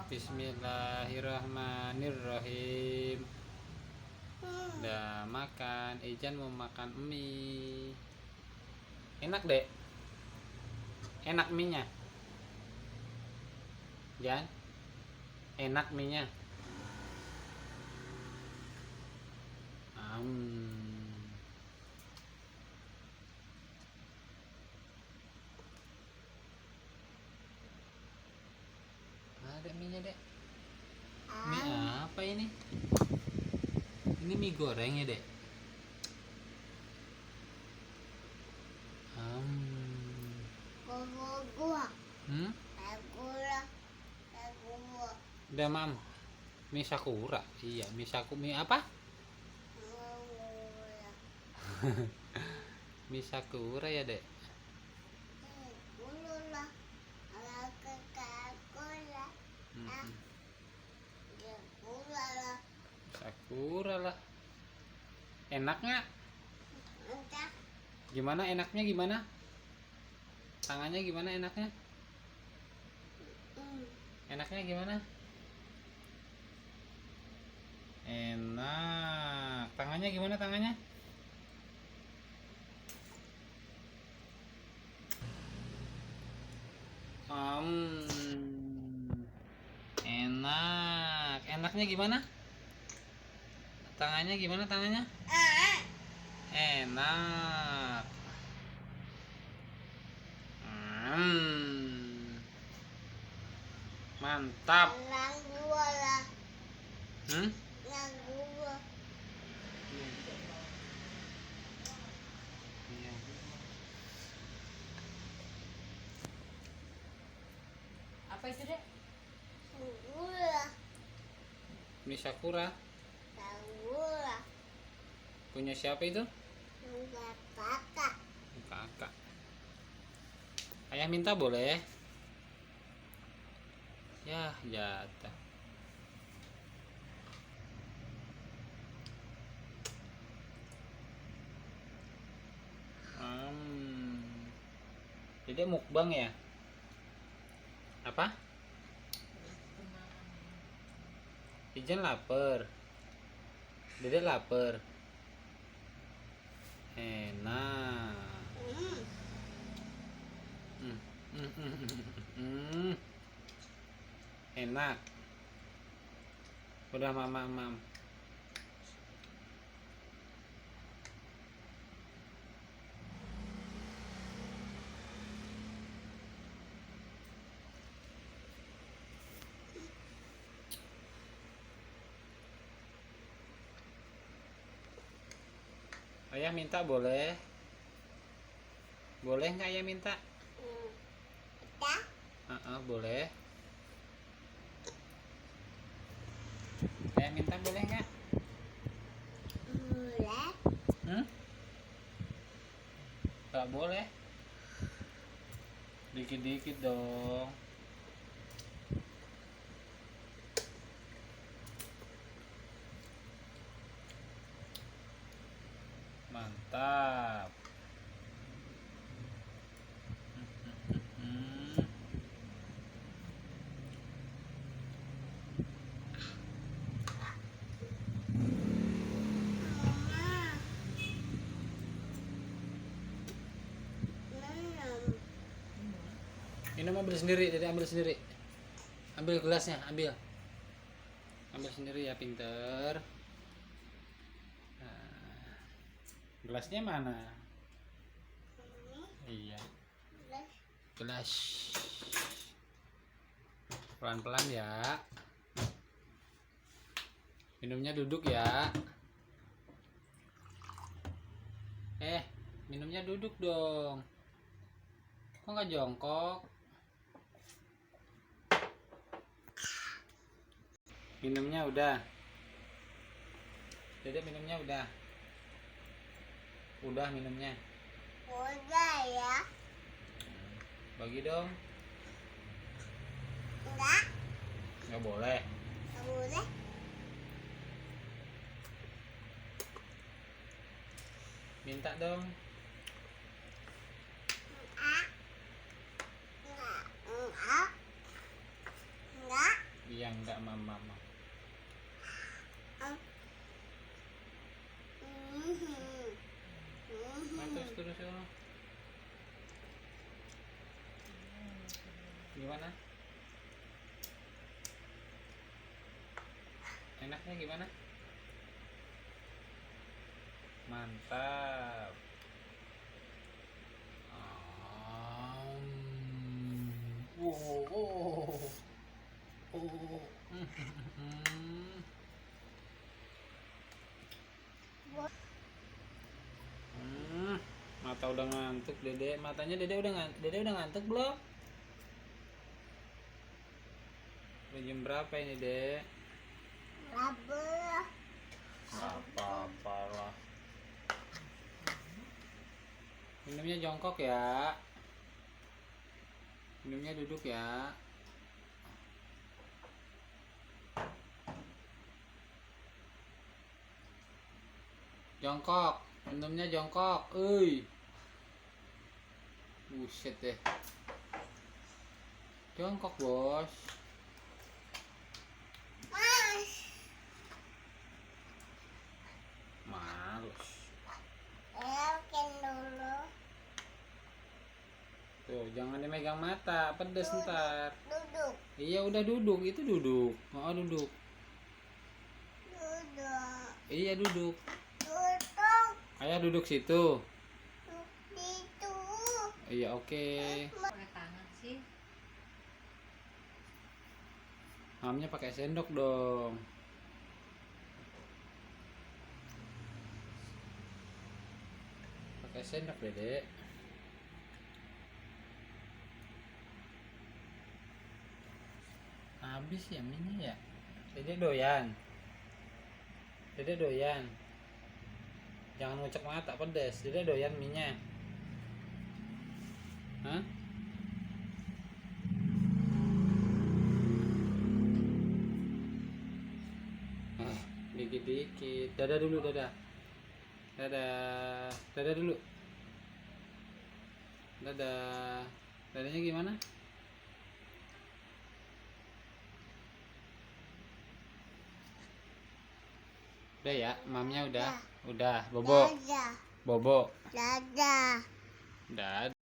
Bismillahirrahmanirrahim. Udah makan. Ijan mau makan mie. Enak dek. Enak mie-nya. Jan. Enak mie-nya. Ada mie-nya dek. Mie apa ini? Ini mie goreng ya dek. Udah mam. Mie sakura. Iya, mie apa? Mie sakura ya dek. Sakura lah. Enak nggak? Gimana enaknya gimana? Tangannya gimana enaknya? Enaknya gimana? Enak. Tangannya gimana tangannya? Enak. Enaknya gimana? Tangannya gimana tangannya? Enak. Mantap. Apa itu dek? Mie sakura. Punya siapa itu? Kakak. Ayah minta boleh? Ya, jatah. Jadi mukbang ya? Apa? Ijan lapar. Dede lapar. Enak. Enak. Udah mam. Ayah minta boleh? Boleh nggak ayah minta? Boleh. Ayah minta boleh nggak? Nggak boleh. Dikit-dikit dong. Mantap. Minum ambil sendiri, jadi ambil sendiri. Ambil gelasnya, ambil sendiri ya, pinter. Nah, gelasnya mana? Iya, gelas. Pelan-pelan ya. Minumnya duduk ya. Minumnya duduk dong. Kok nggak jongkok? Minumnya udah. Dede minumnya udah. Udah minumnya. Udah ya. Bagi dong. Enggak. Nggak boleh. Nggak boleh. Minta dong. Enggak. Enggak. Enggak. Iya. yang enggak mama. Terus ya. Gimana? Enaknya gimana? Mantap. Mata udah ngantuk Dede. Matanya Dede udah ngantuk belum? Udah jam berapa ini, Dek? Apa-apa lah. Minumnya jongkok ya. Minumnya duduk ya. Jongkok. Minumnya jongkok. Buset deh. Jongkok, Bos. Males. Makan dulu. Tuh, jangan dimegang mata, pedes ntar. Duduk. Iya udah duduk, itu duduk. Oh duduk. Duduk. Iya duduk. Duduk. Ayah duduk situ. Itu. Iya oke. Pakai tangan sih. Mamnya pakai sendok dong. Pakai sendok Dede. Habis ya minyak ya. Dede doyan. Dede doyan. Jangan ngucek mata pedes. Dede doyan minyak. Hah? Dikit-dikit. Dadah dulu, dadah. Dadah. Dadah dulu. Dadah. Dadanya gimana? Udah ya, mamnya udah. Udah, bobo. Dadah. Bobo. Dadah. Dadah.